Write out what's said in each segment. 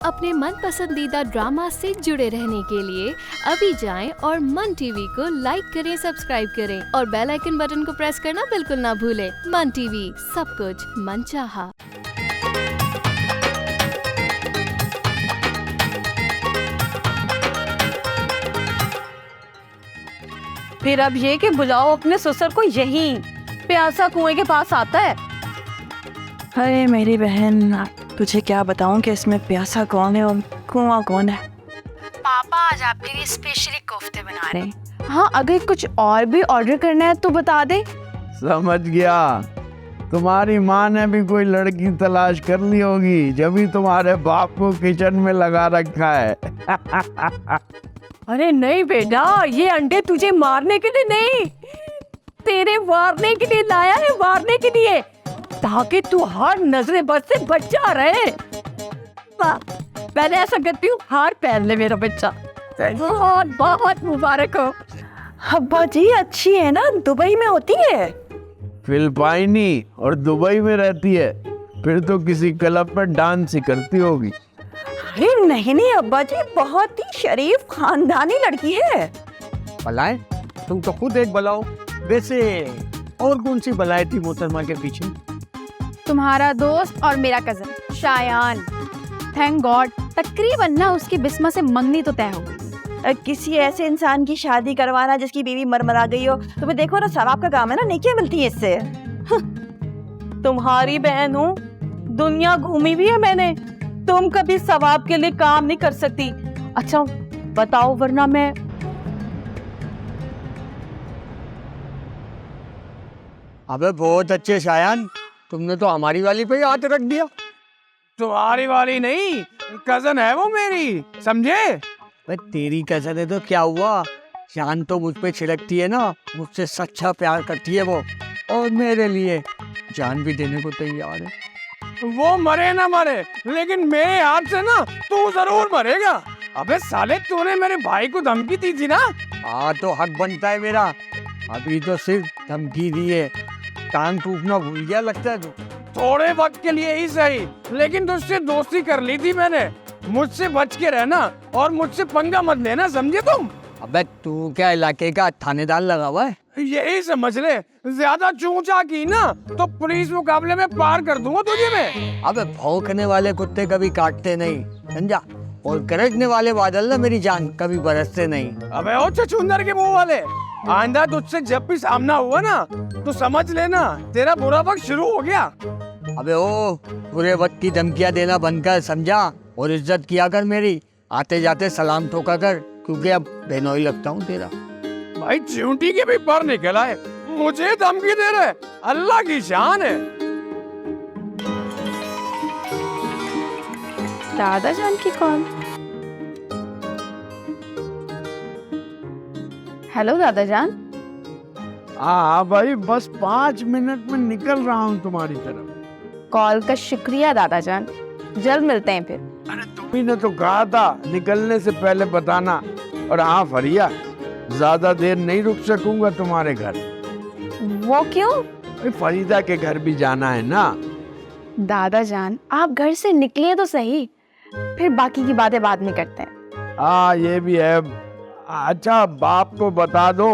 अपने मन पसंदीदा ड्रामा से जुड़े रहने के लिए अभी जाएं और मन टीवी को लाइक करें, सब्सक्राइब करें और बेल आइकन बटन को प्रेस करना बिल्कुल ना भूलें। मन टीवी, सब कुछ मनचाहा। फिर अब ये कि बुलाओ अपने ससुर को, यहीं प्यासा कुएं के पास आता है। अरे मेरी बहन, तुझे क्या बताऊं कि इसमें प्यासा कौन है और कुआं कौन है। पापा आज आपके लिए स्पेशली कोफ्ते बना रहे हैं। हाँ, अगर कुछ और भी ऑर्डर करना है तो बता दे। समझ गया, तुम्हारी माँ ने भी कोई लड़की तलाश कर ली होगी, जब ही तुम्हारे बाप को किचन में लगा रखा है। अरे नहीं बेटा, ये अंडे तुझे मारने के लिए नहीं, तेरे वारने के लिए लाया है, वारने के लिए, ताकि तू हर नजरे बद से बच जा रहे। पहले ऐसा करती हूँ, हार पहन ले मेरा बच्चा। बहुत बहुत मुबारक हो। अब्बा जी अच्छी है ना, दुबई में होती है। फिलिपाइनी और दुबई में रहती है, फिर तो किसी क्लब पर डांस ही करती होगी। अरे नहीं नहीं अब्बा जी, बहुत ही शरीफ खानदानी लड़की है। बलाएं? तुम तो खुद एक बलाओ। वैसे और कौन सी बलाएं थी मोहतरमा के पीछे? तुम्हारा दोस्त और मेरा कजन शायान। थैंक गॉड, तकरीबन ना उसकी बिस्मा से मंगनी तो तय हो गई। किसी ऐसे इंसान की शादी करवाना जिसकी बीवी मरमरा गई हो, तुम्हें देखो ना, सवाब का काम है ना, नेकियां मिलती है इससे। तुम्हारी बहन हूँ, दुनिया घूमी भी है मैंने, तुम कभी सवाब के लिए काम नहीं कर सकती। अच्छा बताओ, वरना मैं। अबे बहुत अच्छे शायान, तुमने तो हमारी वाली पे ही हाथ रख दिया। तुम्हारी वाली नहीं, कजन है वो मेरी, समझे? भाई तेरी कजन है तो क्या हुआ, शान तो मुझ पे छिड़कती है ना, मुझसे सच्चा प्यार करती है वो, और मेरे लिए जान भी देने को तैयार है। वो मरे ना मरे, लेकिन मेरे हाथ से ना तू जरूर मरेगा। अबे साले, तूने मेरे भाई को धमकी दी थी ना। हाँ तो हक बनता है मेरा, अभी तो सिर्फ धमकी दी है, कान टूटना भूल गया लगता है तू। थोड़े वक्त के लिए ही सही, लेकिन तुझसे दोस्ती कर ली थी मैंने। मुझसे बच के रहना और मुझसे पंगा मत लेना, समझे तुम? अबे तू क्या इलाके का थानेदार लगा हुआ है? यही समझ ले, ज्यादा चूचा की ना तो पुलिस मुकाबले में पार कर दूंगा तुझे मैं। अबे भौंकने वाले कुत्ते कभी काटते नहीं, समझा? और गरजने वाले बादल ना मेरी जान कभी बरसते नहीं। अबे ओ छछूंदर के मुंह वाले, आइंदा तुझसे जब भी सामना हुआ ना तो समझ लेना तेरा बुरा वक्त शुरू हो गया। अबे ओ, बुरे वक्त की धमकियां देना बंद कर, समझा? और इज्जत किया कर मेरी, आते जाते सलाम ठोका कर, क्योंकि अब बेनोई लगता हूँ तेरा। भाई चींटी के भी पर निकल आए, मुझे धमकी दे रहे, अल्लाह की शान है। दादा जान की कॉल। हेलो दादा जान। हाँ भाई, बस 5 मिनट में निकल रहा हूँ तुम्हारी तरफ। कॉल का शुक्रिया दादा जान, जल्द मिलते हैं फिर। अरे तुम्ही ने तो कहा था निकलने से पहले बताना। और हाँ फरिया, ज्यादा देर नहीं रुक सकूंगा तुम्हारे घर। वो क्यों? फरीदा के घर भी जाना है ना। दादा जान, आप घर से निकले तो सही, फिर बाकी की बातें बाद में करते हैं। हाँ ये भी है। अच्छा बाप को बता दो,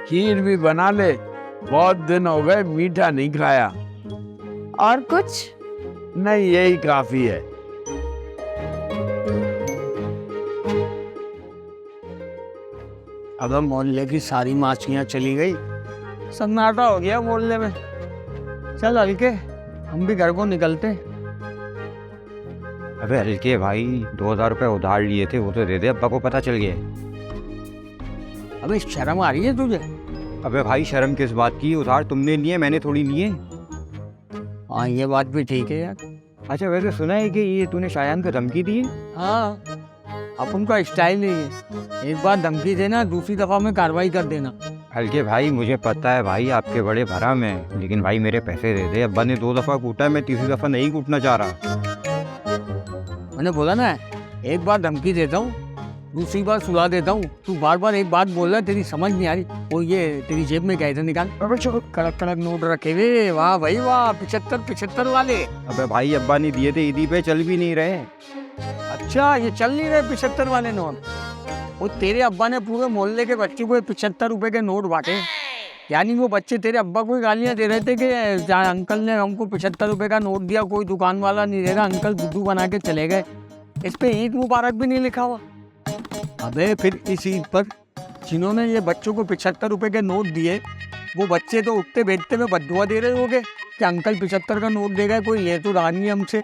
खीर भी बना ले, बहुत दिन हो गए मीठा नहीं खाया। और कुछ? नहीं, यही काफी है। अब मोहल्ले की सारी माछियाँ चली गई, सन्नाटा हो गया मोहल्ले में। चल हल्के, हम भी घर को निकलते। अबे हल्के भाई, 2000 रुपए उधार लिए थे, वो तो दे दे, अब्बा को पता चल गया। अबे शर्म आ रही है तुझे? अबे भाई शर्म किस बात की, उधार तुमने लिए, मैंने थोड़ी लिए। हाँ ये बात भी ठीक है यार। अच्छा वैसे सुना है कि ये तूने शायान को धमकी दी है? हाँ, अपन का स्टाइल है ये, एक बार धमकी देना, दूसरी दफा में कार्रवाई कर देना। हल्के भाई मुझे पता है भाई, आपके बड़े भरम है, लेकिन भाई मेरे पैसे दे दे। अब्बा ने 2 दफा कूटा है, मैं तीसरी दफा नहीं कूटना चाह रहा। मैंने बोला ना, एक बार धमकी देता हूँ, दूसरी बार सुला देता हूँ। तू बार बार एक बात बोल रहा है, तेरी समझ नहीं आ रही। वो ये तेरी जेब में गए थे, निकाल। कड़क कड़क नोट रखे हुए, वाह भाई वाह, 75 वाले। अबे भाई अब्बा ने दिए थे ईदी पे, चल भी नहीं रहे। अच्छा, ये चल नहीं रहे 75 वाले नोट? वो तेरे अब्बा ने पूरे मोहल्ले के बच्चों को 75 रुपए के नोट बांटे। यानी वो बच्चे तेरे अब्बा को गालियां दे रहे थे कि अंकल ने हमको 75 रुपए का नोट दिया, कोई दुकान वाला नहीं देगा, अंकल बुद्धू बना के चले गए। इस पे ईद मुबारक भी नहीं लिखा हुआ। अबे फिर इस ईद पर जिन्होंने ये बच्चों को 75 रुपए के नोट दिए, वो बच्चे तो उठते बैठते में बद्दुआ दे रहे होंगे कि अंकल 75 का नोट देगा, कोई ले तो रहा नहीं हमसे।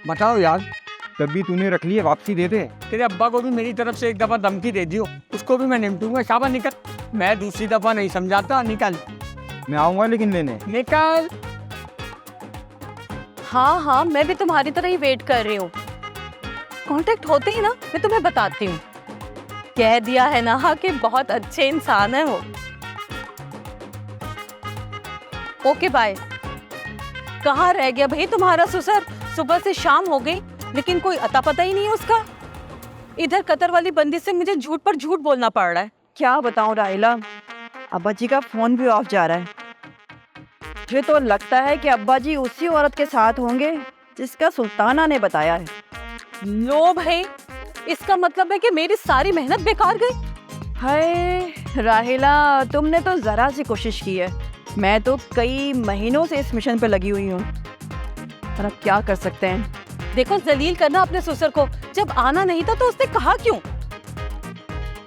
बताओ यार। तभी तूने रख लिए, वापसी दे दे। तेरे अब्बा को भी मेरी तरफ से एक दफा धमकी दे दियो, उसको भी मैं निपटूंगा। शाबाश निकल, मैं दूसरी दफा नहीं समझाता। निकल। मैं आऊंगा लेकिन लेने। निकल। हाँ, मैं भी तुम्हारी तरह ही वेट कर रही हूँ। कांटेक्ट होते ही ना मैं तुम्हें बताती हूँ। कह दिया है ना कि बहुत अच्छे इंसान है वो। Okay bye. कहाँ रह गया भाई तुम्हारा ससुर? सुबह से शाम हो गई लेकिन कोई अता पता ही नहीं है उसका। इधर कतर वाली बंदी से मुझे झूठ पर झूठ बोलना पड़ रहा है। क्या बताऊं राहिला, अब्बा जी का फोन भी ऑफ जा रहा है। मुझे तो लगता है कि अब्बा जी उसी औरत के साथ होंगे जिसका सुल्ताना ने बताया है। लो भाई, इसका मतलब है कि मेरी सारी मेहनत बेकार गई। हाय राहिला, तुमने तो जरा सी कोशिश की है। मैं तो कई महीनों से इस मिशन पे लगी हुई हूँ, पर अब क्या कर सकते हैं। देखो, जलील करना अपने ससुर को। जब आना नहीं था तो उसने कहा क्यों?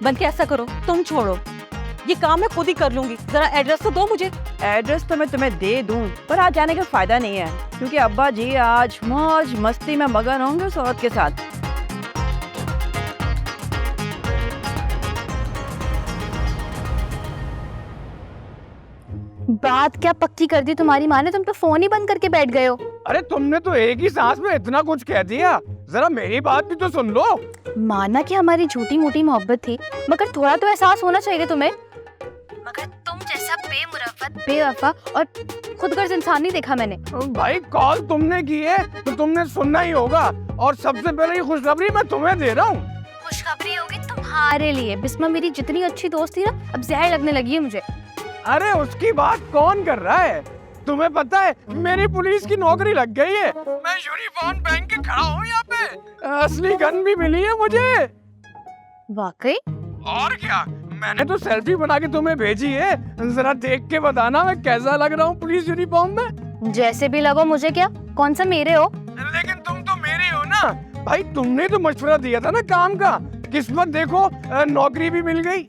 बल्कि ऐसा करो, तुम छोड़ो, ये काम मैं खुद ही कर लूंगी। जरा एड्रेस तो दो मुझे। एड्रेस तो मैं तुम्हें दे दूं, पर आज जाने का फायदा नहीं है क्योंकि अब्बा जी आज मौज मस्ती में मगन होंगे उस औरत के साथ। बात क्या पक्की कर दी तुम्हारी माँ ने, तुम तो फोन ही बंद करके बैठ गए हो। अरे तुमने तो एक ही सांस में इतना कुछ कह दिया, जरा मेरी बात भी तो सुन लो। माना कि हमारी झूठी मोटी मोहब्बत थी, मगर थोड़ा तो एहसास होना चाहिए तुम्हें। मगर तुम जैसा बेमुरव्वत, बेवफा और खुदगर्ज इंसान नहीं देखा मैंने। भाई कॉल तुमने की है तो तुमने सुनना ही होगा, और सबसे पहले ये खुशखबरी मैं तुम्हें दे रहा हूँ। खुशखबरी होगी तुम्हारे लिए। बिस्मा मेरी जितनी अच्छी दोस्त थी ना, अब जहर लगने लगी है मुझे। अरे उसकी बात कौन कर रहा है? तुम्हें पता है मेरी पुलिस की नौकरी लग गई है। मैं यूनिफॉर्म पहन के खड़ा हूँ यहाँ पे। असली गन भी मिली है मुझे। वाकई? और क्या, मैंने तो सेल्फी बना के तुम्हें भेजी है, जरा देख के बताना मैं कैसा लग रहा हूँ पुलिस यूनिफॉर्म में। जैसे भी लगो, मुझे क्या, कौन सा मेरे हो। लेकिन तुम तो मेरे हो ना भाई, तुमने तो मशवरा दिया था ना काम का। किस्मत देखो, नौकरी भी मिल गई।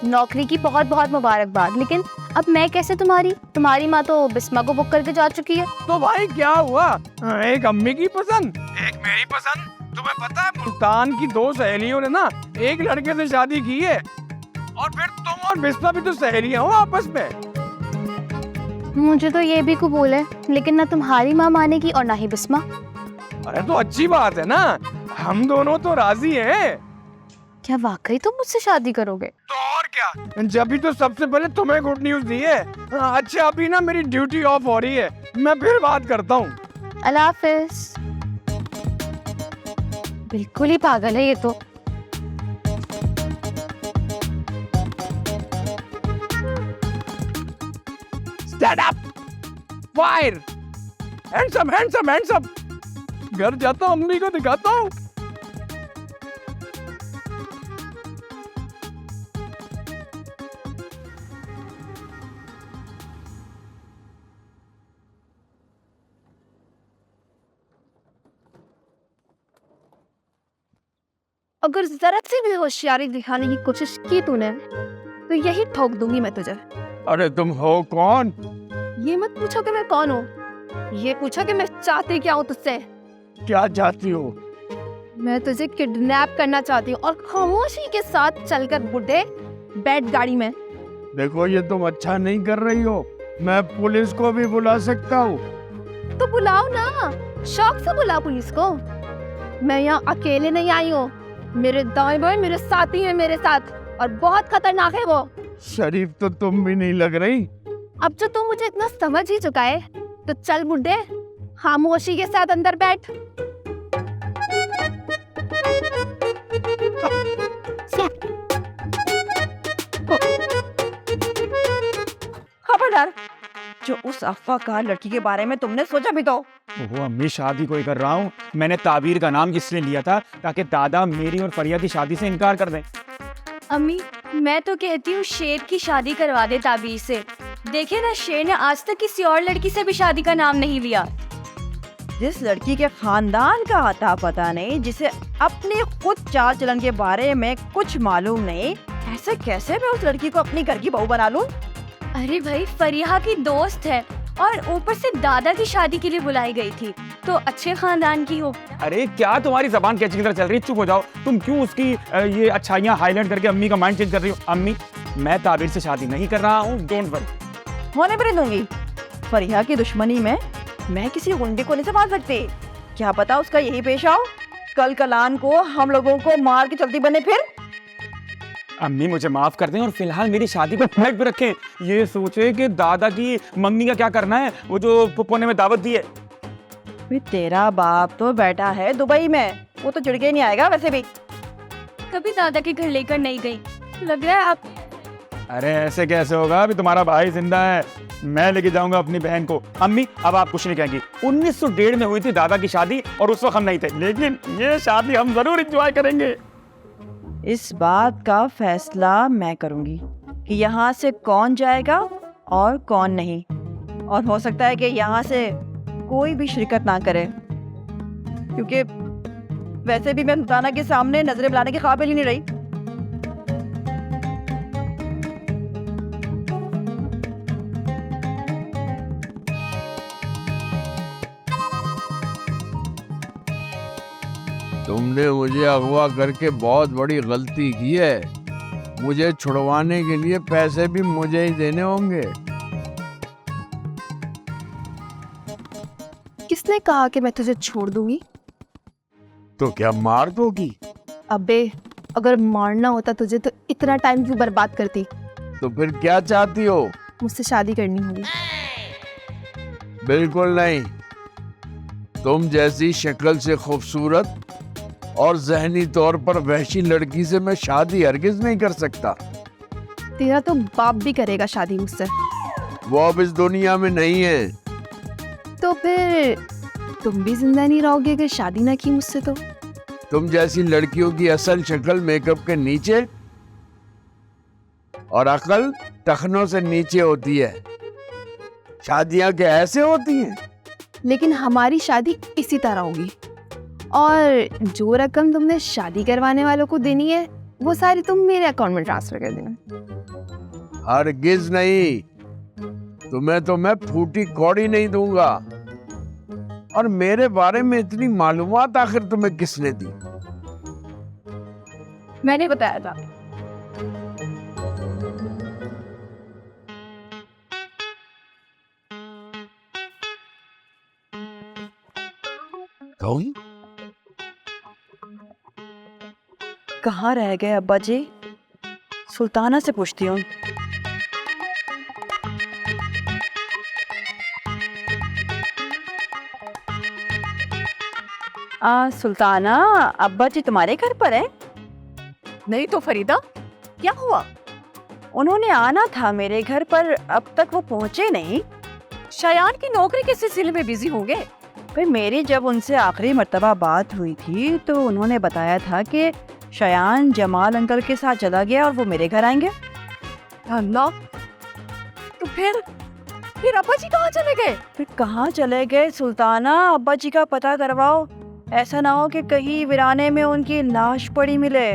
नौकरी की बहुत बहुत मुबारकबाद, लेकिन अब मैं कैसे तुम्हारी? तुम्हारी माँ तो बिस्मा को बुक करके जा चुकी है। तो भाई क्या हुआ, एक अम्मी की पसंद, एक मेरी पसंद। तुम्हें पता है मुल्तान की दो सहेलियों ने ना एक लड़के से शादी की है, और फिर तुम और बिस्मा भी तो सहेलियां हो आपस में। मुझे तो ये भी कबूल है, लेकिन ना तुम्हारी माँ मानेगी और ना ही बिस्मा। अरे तो अच्छी बात है ना, हम दोनों तो राजी हैं। क्या वाकई तुम मुझसे शादी करोगे? तो और क्या, जब भी तो सबसे पहले तुम्हें गुड न्यूज दी है। अच्छा अभी ना मेरी ड्यूटी ऑफ हो रही है, मैं फिर बात करता हूँ। अल्लाह हाफिज। बिल्कुल ही पागल है ये तो। Stand up, fire, hands up hands up hands up. घर जाता हूँ, अम्मी को दिखाता हूँ। अगर जरा सी भी होशियारी दिखाने की कोशिश की तूने तो यही ठोक दूंगी मैं तुझे। अरे तुम हो कौन? ये मत पूछो कि मैं कौन हूँ, ये पूछो कि मैं चाहती क्या हूँ तुझसे। क्या चाहती हो? मैं तुझे किडनैप करना चाहती हूँ और खामोशी के साथ चलकर बुढ़े बैठ गाड़ी में। देखो ये तुम अच्छा नहीं कर रही हो, मैं पुलिस को भी बुला सकता हूँ। तो बुलाओ ना, शौक से बुलाओ पुलिस को। मैं यहाँ अकेले नहीं आई हूँ, मेरे दाएं बाएं मेरे साथी हैं मेरे साथ, और बहुत खतरनाक है वो। शरीफ तो तुम भी नहीं लग रही। अब जो तू मुझे इतना समझ ही चुका है तो चल बुड्ढे, खामोशी के साथ अंदर बैठ। खबरदार, जो उस अफ़वाह का लड़की के बारे में तुमने सोचा भी तो? वो अम्मी शादी कोई कर रहा हूँ। मैंने ताबीर का नाम इसलिए लिया था ताकि दादा मेरी और फरिया की शादी से इनकार कर दें। अम्मी मैं तो कहती हूँ शेर की शादी करवा दे ताबीर से। देखे ना, शेर ने आज तक किसी और लड़की से भी शादी का नाम नहीं लिया। जिस लड़की के खानदान का अता पता नहीं, जिसे अपनी खुद चाल चलन के बारे में कुछ मालूम नहीं, ऐसे कैसे मैं उस लड़की को अपनी घर की बहू बना लूं? अरे भाई, फरिया की दोस्त है और ऊपर से दादा की शादी के लिए बुलाई गई थी, तो अच्छे खानदान की हो। अरे क्या तुम्हारी जबान कैची की तरह चल रही है? चुप हो जाओ। तुम क्यों उसकी ये अच्छाइयाँ हाईलाइट करके अम्मी का माइंड चेंज कर रही हो? अम्मी, मैं ताबीर से शादी नहीं कर रहा हूँ, डोंट वरी। होने पर ही दूंगी। फरिया की दुश्मनी में मैं किसी गुंडे को नहीं संभाल सकती। क्या पता उसका यही पेशा हो, कल कलान को हम लोगों को मार के चलती बने फिर। अम्मी मुझे माफ कर दें और फिलहाल मेरी शादी पर फ्लैग पे रखें। ये सोचे कि दादा की मंगनी का क्या करना है, वो जो पुप्पो ने में दावत दी है। फिर तेरा बाप तो बैठा है दुबई में, वो तो चिढ़ के नहीं आएगा वैसे भी। कभी दादा के घर लेकर नहीं गई, लग रहा है आप। अरे ऐसे कैसे होगा? अभी तुम्हारा भाई जिंदा है, मैं लेके जाऊंगा अपनी बहन को। अम्मी अब आप कुछ नहीं कहेंगी। 1901 में हुई थी दादा की शादी और उस वक्त हम नहीं थे, लेकिन ये शादी हम जरूर एंजॉय करेंगे। इस बात का फैसला मैं करूंगी कि यहाँ से कौन जाएगा और कौन नहीं, और हो सकता है कि यहाँ से कोई भी शिरकत ना करे, क्योंकि वैसे भी मैं सुल्ताना के सामने नजरें बुलाने के काबिल ही नहीं रही। तुमने मुझे अगवा करके बहुत बड़ी गलती की है। मुझे छुड़वाने के लिए पैसे भी मुझे ही देने होंगे। किसने कहा कि मैं तुझे छोड़ दूंगी? तो क्या मार दोगी? अबे, अगर मारना होता तुझे तो इतना टाइम क्यों बर्बाद करती? तो फिर क्या चाहती हो? मुझसे शादी करनी होगी। बिल्कुल नहीं। तुम जैसी शक्ल से खूबसूरत और जहनी तौर पर वहशी लड़की से मैं शादी हरगिज नहीं कर सकता। तेरा तो बाप भी करेगा शादी मुझसे। वो अब इस दुनिया में नहीं है। तो फिर तुम भी जिंदा नहीं रहोगे अगर शादी ना की मुझसे तो? तुम जैसी लड़कियों की असल शक्ल मेकअप के नीचे और अकल टखनों से नीचे होती है। शादियां क्या ऐसे होती हैं? लेकिन हमारी शादी इसी तरह होगी, और जो रकम तुमने शादी करवाने वालों को देनी है वो सारी तुम मेरे अकाउंट में ट्रांसफर कर देना। हरगिज नहीं। तुम्हें तो मैं फूटी कौड़ी नहीं दूंगा। और मेरे बारे में इतनी मालूमात आखिर तुम्हें किसने दी? मैंने बताया था। कौन? कहाँ रह गए अब्बा जी? सुल्ताना से पूछती हूँ। सुल्ताना, अब्बा जी तुम्हारे घर पर है? नहीं तो फरीदा, क्या हुआ? उन्होंने आना था मेरे घर पर, अब तक वो पहुंचे नहीं। शयान की नौकरी के सिलसिले में बिजी होंगे। भाई, मेरी जब उनसे आखिरी मर्तबा बात हुई थी तो उन्होंने बताया था कि शयान जमाल अंकल के साथ चला गया और वो मेरे घर आएंगे। अल्लाह, तो फिर अब्बा जी कहाँ चले गए? फिर कहाँ चले गए सुल्ताना? अब्बा जी का पता करवाओ, ऐसा ना हो कि कहीं वीराने में उनकी लाश पड़ी मिले।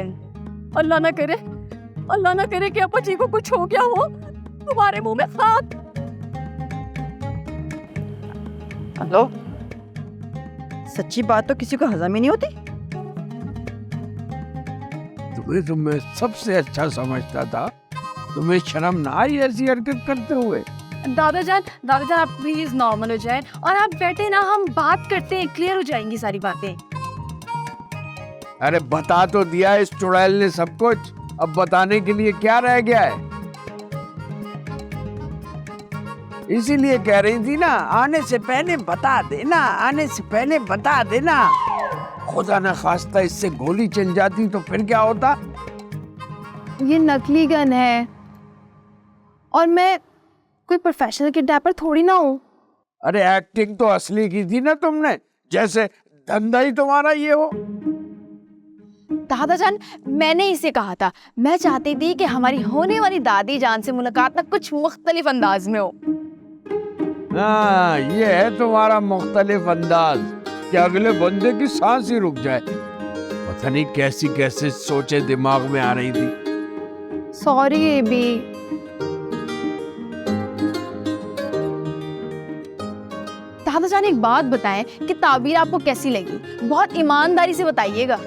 अल्लाह ना करे कि अब्बा जी को कुछ हो गया हो। तुम्हारे मुंह में खाक। हेलो, सच्ची बात तो किसी को हजम ही नहीं होती। तुम्हें तो मैं सबसे अच्छा समझता था। तुम्हें शर्म ना आई ऐसी हरकत करते हुए? दादाजान आप प्लीज नॉर्मल हो जाएं और आप बैठे ना, हम बात करते हैं, क्लियर हो जाएंगी सारी बातें। अरे बता तो दिया इस चुड़ैल ने सब कुछ, अब बताने के लिए क्या रह गया है? इसीलिए कह रही थी ना, आने से पहले बता देना, आने से पहले बता देना। खुदा न खास्ता इससे गोली चल जाती तो फिर क्या होता? ये नकली गन है और मैं कोई प्रोफेशनल किडनैपर थोड़ी ना हो। अरे एक्टिंग तो असली की थी ना तुमने, जैसे धंधा ही तुम्हारा ये हो। दादाजान, मैंने इसे कहा था, मैं चाहती थी कि हमारी होने वाली दादी जान से मुलाकात ना कुछ मुख्तलिफ अंदाज में हो। हाँ, ये है तुम्हारा मुख्तलिफ अंदाज कि अगले बंदे की सांस ही रुक जाए। पता नहीं कैसी कैसे सोचे दिमाग में आ रही थी। Sorry AB. दादाजान, एक बात बताएं कि ताबीर आपको कैसी लगी? बहुत ईमानदारी से बताइएगा।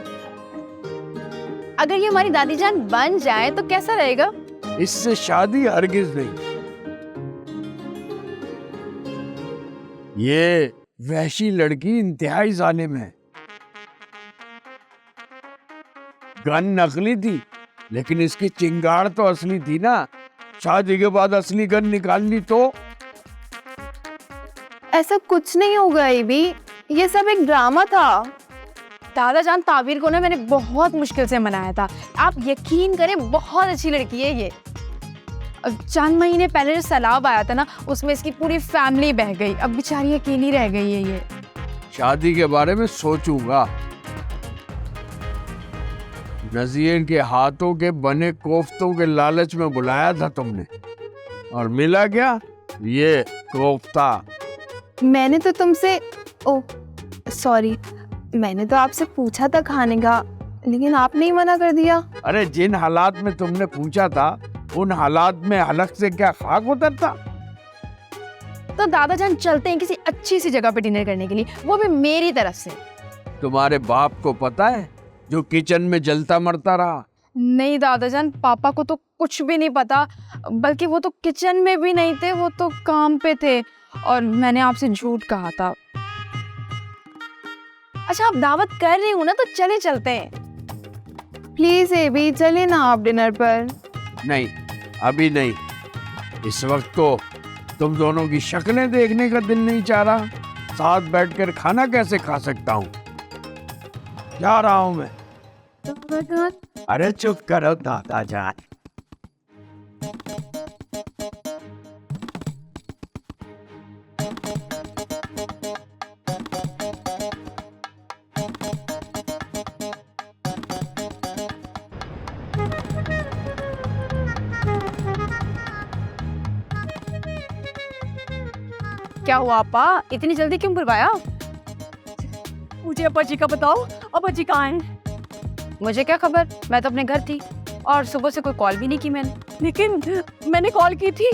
अगर ये हमारी दादी जान बन जाए तो कैसा रहेगा? इससे शादी हरगिज नहीं। ये वहशी लड़की इंतहाई जालिम है। गन नकली थी, लेकिन इसकी चिंगाड़ तो असली थी ना। शादी के बाद असली गन निकाल ली तो ऐसा कुछ नहीं होगा एबी, ये सब एक ड्रामा था। दादाजान, ताबीर को ना मैंने बहुत मुश्किल से मनाया था। आप यकीन करें, बहुत अच्छी लड़की है ये। चंद महीने पहले जो सैलाब आया था ना, उसमें इसकी पूरी फैमिली बह गई। अब बेचारी अकेली रह गई है ये। शादी के बारे में सोचूंगा। नज़ीर के हाथों के बने कोफ्तों के लालच में बुलाया था तुमने, और मिला क्या? ये कोफ्ता। मैंने तो तुमसे सॉरी, मैंने तो आपसे पूछा था खाने का, लेकिन आपने ही मना कर दिया। अरे जिन हालात में तुमने पूछा था, उन हालात में हलक से क्या खाक उतरता? तो दादाजान, चलते हैं किसी अच्छी सी जगह पे डिनर करने के लिए, वो भी मेरी तरफ से। तुम्हारे बाप को पता है, जो किचन में जलता मरता रहा? नहीं दादाजान, पापा को तो कुछ भी नहीं पता, बल्कि वो तो किचन में भी नहीं थे, वो तो काम पे थे, और मैंने आपसे झूठ कहा था। अच्छा, आप दावत कर रही हूँ ना, तो चले चलते हैं। प्लीज एबी, चले ना आप डिनर पर। नहीं, अभी नहीं। इस वक्त तो तुम दोनों की शक्लें देखने का दिल नहीं चाह रहा। साथ बैठकर खाना कैसे खा सकता हूँ? जा रहा हूँ मैं। अरे चुप करो दादा जान। क्या हुआ आपा, इतनी जल्दी क्यों बुलवाया? मुझे अब्बा जी का बताओ, अब्बा जी कहाँ हैं? मुझे क्या खबर, मैं तो अपने घर थी, और सुबह से कोई कॉल भी नहीं की मैंने। लेकिन मैंने कॉल की थी,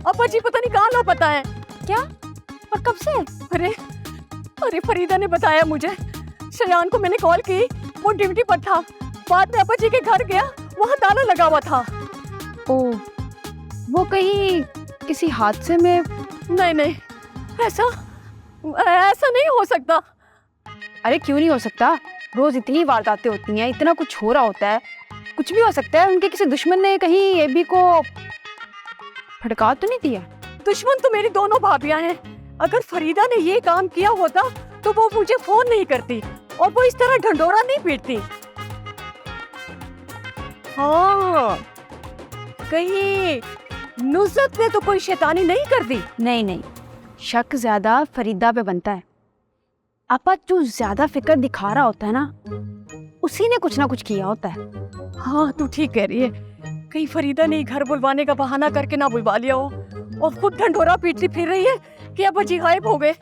अब्बा जी पता नहीं कहाँ लापता है। क्या? और कब से? अरे फरीदा ने बताया मुझे। शयान को मैंने कॉल की, वो ड्यूटी पर था। बाद में अब्बा जी के घर गया, वहाँ ताला लगा हुआ था। ओह, वो कहीं किसी हादसे में? नहीं, ऐसा नहीं हो सकता। अरे क्यों नहीं हो सकता? रोज इतनी वारदातें होती हैं, इतना कुछ हो रहा होता है, कुछ भी हो सकता है। उनके किसी दुश्मन ने कहीं एबी को भड़का तो नहीं दिया? दुश्मन तो मेरी दोनों भाभियां हैं। अगर फरीदा ने ये काम किया होता तो वो मुझे फोन नहीं करती, और वो इस तरह ढंढोरा नहीं पीटती। हाँ, कहीं नुसरत ने तो कोई शैतानी नहीं कर दी? नहीं, शक ज्यादा फरीदा पे बनता है। आपा, जो ज्यादा फिक्र दिखा रहा होता है ना, उसी ने कुछ ना कुछ किया होता है। हाँ, तू ठीक कह रही है। कहीं फरीदा ने घर बुलवाने का बहाना करके ना बुलवा लिया हो, और खुद ढंढोरा पीटती फिर रही है कि अब्बा जी गायब हो गए।